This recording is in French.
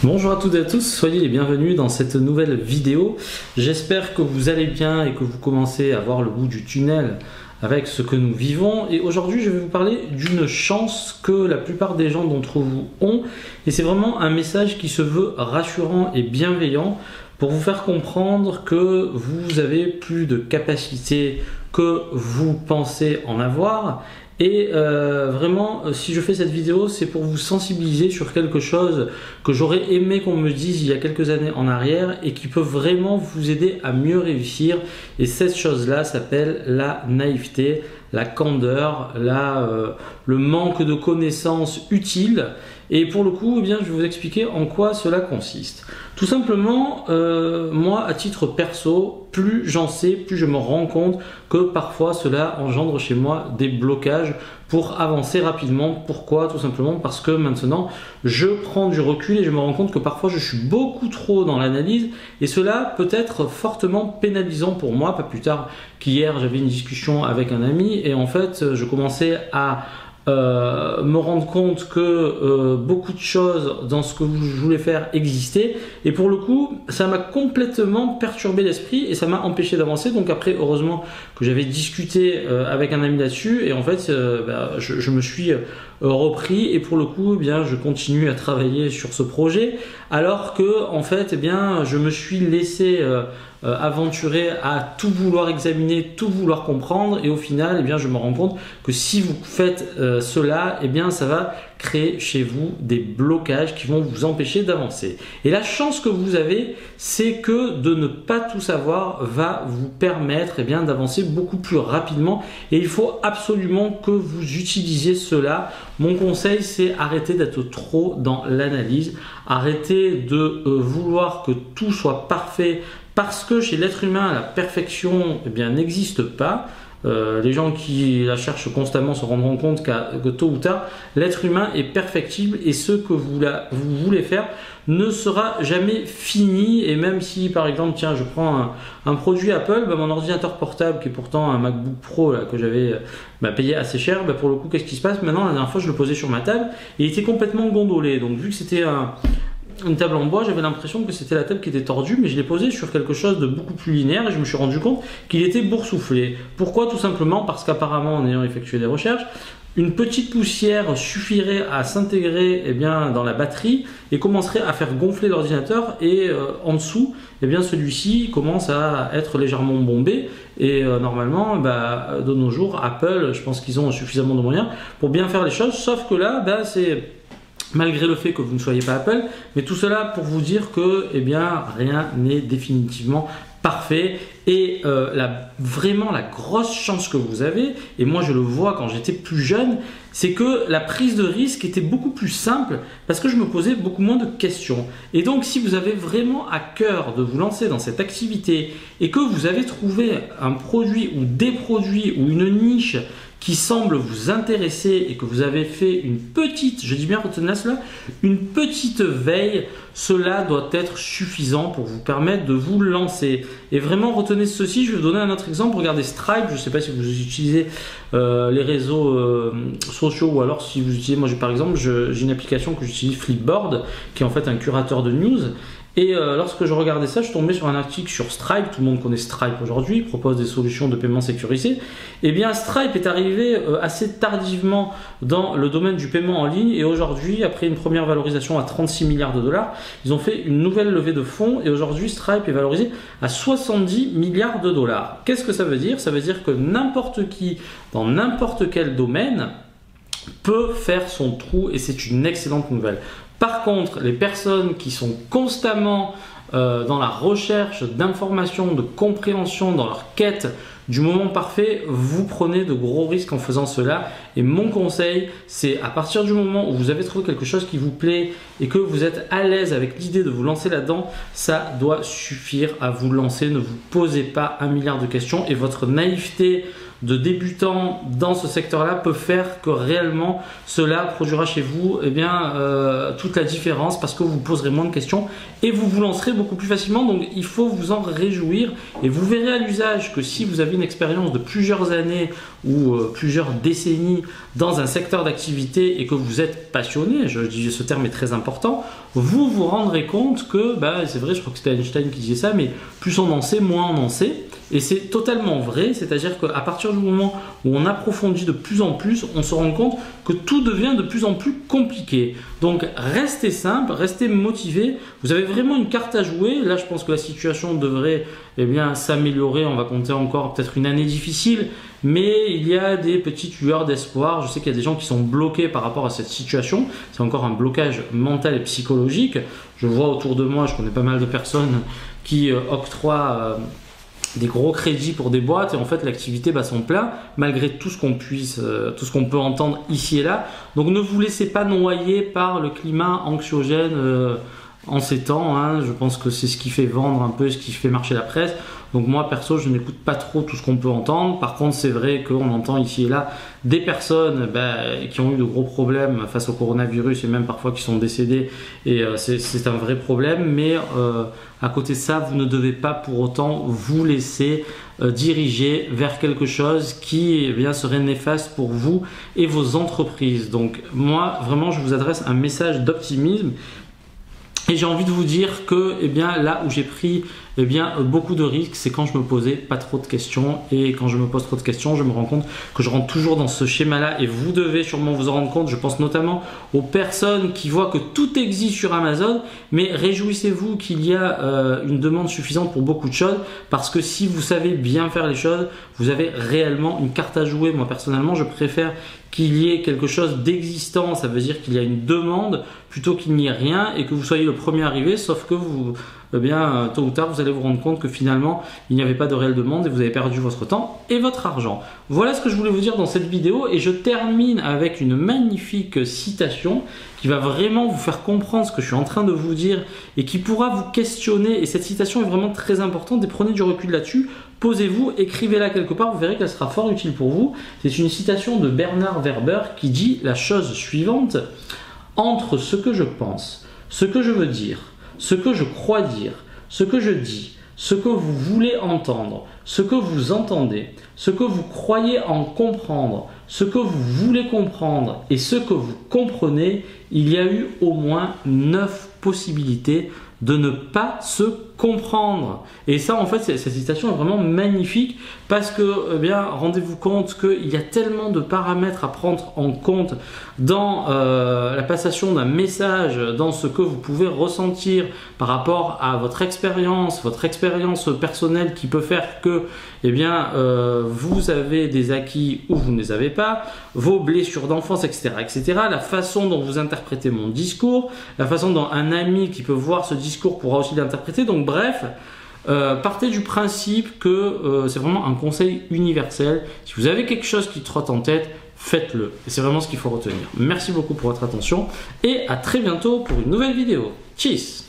Bonjour à toutes et à tous, soyez les bienvenus dans cette nouvelle vidéo. J'espère que vous allez bien et que vous commencez à voir le bout du tunnel avec ce que nous vivons. Et aujourd'hui, je vais vous parler d'une chance que la plupart des gens d'entre vous ont. Et c'est vraiment un message qui se veut rassurant et bienveillant pour vous faire comprendre que vous avez plus de capacités que vous pensez en avoir. Et vraiment, si je fais cette vidéo, c'est pour vous sensibiliser sur quelque chose que j'aurais aimé qu'on me dise il y a quelques années en arrière et qui peut vraiment vous aider à mieux réussir. Et cette chose-là s'appelle la naïveté, la candeur, le manque de connaissances utiles. Et pour le coup, eh bien, je vais vous expliquer en quoi cela consiste. Tout simplement, moi, à titre perso, plus j'en sais, plus je me rends compte que parfois cela engendre chez moi des blocages pour avancer rapidement. Pourquoi? Tout simplement parce que maintenant, je prends du recul et je me rends compte que parfois je suis beaucoup trop dans l'analyse et cela peut être fortement pénalisant pour moi. Pas plus tard qu'hier, j'avais une discussion avec un ami et en fait, je commençais à me rendre compte que beaucoup de choses dans ce que je voulais faire existaient et pour le coup ça m'a complètement perturbé l'esprit et ça m'a empêché d'avancer. Donc après, heureusement que j'avais discuté avec un ami là-dessus et en fait je me suis repris et pour le coup eh bien, je continue à travailler sur ce projet alors que en fait eh bien, je me suis laissé aventurer à tout vouloir examiner, tout vouloir comprendre et au final eh bien, je me rends compte que si vous faites cela, eh bien, ça va créer chez vous des blocages qui vont vous empêcher d'avancer. Et la chance que vous avez, c'est que de ne pas tout savoir va vous permettre eh bien, d'avancer beaucoup plus rapidement et il faut absolument que vous utilisiez cela. Mon conseil, c'est arrêter d'être trop dans l'analyse, arrêter de vouloir que tout soit parfait parce que chez l'être humain, la perfection eh bien, n'existe pas. Les gens qui la cherchent constamment se rendront compte que tôt ou tard, l'être humain est perfectible et ce que vous voulez faire ne sera jamais fini. Et même si, par exemple, tiens, je prends un produit Apple, mon ordinateur portable qui est pourtant un MacBook Pro là, que j'avais payé assez cher, pour le coup, qu'est-ce qui se passe maintenant? La dernière fois, je le posais sur ma table et il était complètement gondolé. Donc, vu que c'était une table en bois, j'avais l'impression que c'était la table qui était tordue, mais je l'ai posée sur quelque chose de beaucoup plus linéaire et je me suis rendu compte qu'il était boursouflé. Pourquoi? Tout simplement parce qu'apparemment, en ayant effectué des recherches, une petite poussière suffirait à s'intégrer eh bien, dans la batterie et commencerait à faire gonfler l'ordinateur et en dessous, eh bien, celui-ci commence à être légèrement bombé et normalement, de nos jours, Apple, je pense qu'ils ont suffisamment de moyens pour bien faire les choses, sauf que là, c'est malgré le fait que vous ne soyez pas Apple, mais tout cela pour vous dire que eh bien, rien n'est définitivement parfait et vraiment la grosse chance que vous avez, et moi je le vois quand j'étais plus jeune, c'est que la prise de risque était beaucoup plus simple parce que je me posais beaucoup moins de questions. Et donc si vous avez vraiment à cœur de vous lancer dans cette activité et que vous avez trouvé un produit ou des produits ou une niche qui semble vous intéresser et que vous avez fait une petite, je dis bien retenez cela, une petite veille, cela doit être suffisant pour vous permettre de vous lancer. Et vraiment retenez ceci, je vais vous donner un autre exemple. Regardez Stripe, je ne sais pas si vous utilisez les réseaux sociaux ou alors si vous utilisez, moi par exemple, j'ai une application que j'utilise, Flipboard, qui est en fait un curateur de news. Et lorsque je regardais ça, je tombais sur un article sur Stripe. Tout le monde connaît Stripe aujourd'hui, il propose des solutions de paiement sécurisé. Et bien Stripe est arrivé assez tardivement dans le domaine du paiement en ligne et aujourd'hui, après une première valorisation à 36 milliards de dollars, ils ont fait une nouvelle levée de fonds et aujourd'hui Stripe est valorisé à 70 milliards de dollars. Qu'est-ce que ça veut dire? Ça veut dire que n'importe qui, dans n'importe quel domaine, peut faire son trou et c'est une excellente nouvelle. Par contre, les personnes qui sont constamment dans la recherche d'informations, de compréhension, dans leur quête du moment parfait, vous prenez de gros risques en faisant cela. Et mon conseil, c'est à partir du moment où vous avez trouvé quelque chose qui vous plaît et que vous êtes à l'aise avec l'idée de vous lancer là-dedans, ça doit suffire à vous lancer. Ne vous posez pas un milliard de questions et votre naïveté de débutant dans ce secteur-là peut faire que réellement cela produira chez vous toute la différence, parce que vous poserez moins de questions et vous vous lancerez beaucoup plus facilement. Donc il faut vous en réjouir et vous verrez à l'usage que si vous avez une expérience de plusieurs années ou plusieurs décennies dans un secteur d'activité et que vous êtes passionné, je dis ce terme est très important, vous vous rendrez compte que, c'est vrai, je crois que c'était Einstein qui disait ça, mais plus on en sait, moins on en sait. Et c'est totalement vrai, c'est-à-dire qu'à partir du moment où on approfondit de plus en plus, on se rend compte que tout devient de plus en plus compliqué. Donc restez simple, restez motivé, vous avez vraiment une carte à jouer. Là, je pense que la situation devrait s'améliorer, on va compter encore peut-être une année difficile, mais il y a des petites lueurs d'espoir. Je sais qu'il y a des gens qui sont bloqués par rapport à cette situation, c'est encore un blocage mental et psychologique. Je vois autour de moi, je connais pas mal de personnes qui octroient des gros crédits pour des boîtes et en fait l'activité bat son plein malgré tout ce qu'on tout ce qu'on peut entendre ici et là. Donc ne vous laissez pas noyer par le climat anxiogène en ces temps, hein. Je pense que c'est ce qui fait vendre un peu, ce qui fait marcher la presse. Donc moi perso, je n'écoute pas trop tout ce qu'on peut entendre. Par contre, c'est vrai qu'on entend ici et là des personnes qui ont eu de gros problèmes face au coronavirus et même parfois qui sont décédées, et c'est un vrai problème. Mais à côté de ça, vous ne devez pas pour autant vous laisser diriger vers quelque chose qui serait néfaste pour vous et vos entreprises. Donc moi, vraiment, je vous adresse un message d'optimisme. Et j'ai envie de vous dire que là où j'ai pris beaucoup de risques, c'est quand je me posais pas trop de questions. Et quand je me pose trop de questions, je me rends compte que je rentre toujours dans ce schéma-là. Et vous devez sûrement vous en rendre compte. Je pense notamment aux personnes qui voient que tout existe sur Amazon. Mais réjouissez-vous qu'il y a une demande suffisante pour beaucoup de choses. Parce que si vous savez bien faire les choses, vous avez réellement une carte à jouer. Moi personnellement, je préfère qu'il y ait quelque chose d'existant, ça veut dire qu'il y a une demande, plutôt qu'il n'y ait rien et que vous soyez le premier arrivé, sauf que vous, tôt ou tard, vous allez vous rendre compte que finalement, il n'y avait pas de réelle demande et vous avez perdu votre temps et votre argent. Voilà ce que je voulais vous dire dans cette vidéo, et je termine avec une magnifique citation qui va vraiment vous faire comprendre ce que je suis en train de vous dire et qui pourra vous questionner. Et cette citation est vraiment très importante et prenez du recul là-dessus. Posez-vous, écrivez-la quelque part, vous verrez qu'elle sera fort utile pour vous. C'est une citation de Bernard Werber qui dit la chose suivante: entre ce que je pense, ce que je veux dire, ce que je crois dire, ce que je dis, ce que vous voulez entendre, ce que vous entendez, ce que vous croyez en comprendre, ce que vous voulez comprendre et ce que vous comprenez, il y a eu au moins 9 possibilités de ne pas se comprendre. Et ça, en fait, cette citation est vraiment magnifique parce que, rendez-vous compte qu'il y a tellement de paramètres à prendre en compte dans la passation d'un message, dans ce que vous pouvez ressentir par rapport à votre expérience personnelle qui peut faire que, vous avez des acquis ou vous ne les avez pas, vos blessures d'enfance, etc., etc., la façon dont vous interprétez mon discours, la façon dont un ami qui peut voir ce discours pourra aussi l'interpréter. Donc bref, partez du principe que c'est vraiment un conseil universel. Si vous avez quelque chose qui trotte en tête, faites-le. Et c'est vraiment ce qu'il faut retenir. Merci beaucoup pour votre attention et à très bientôt pour une nouvelle vidéo. Tchuss!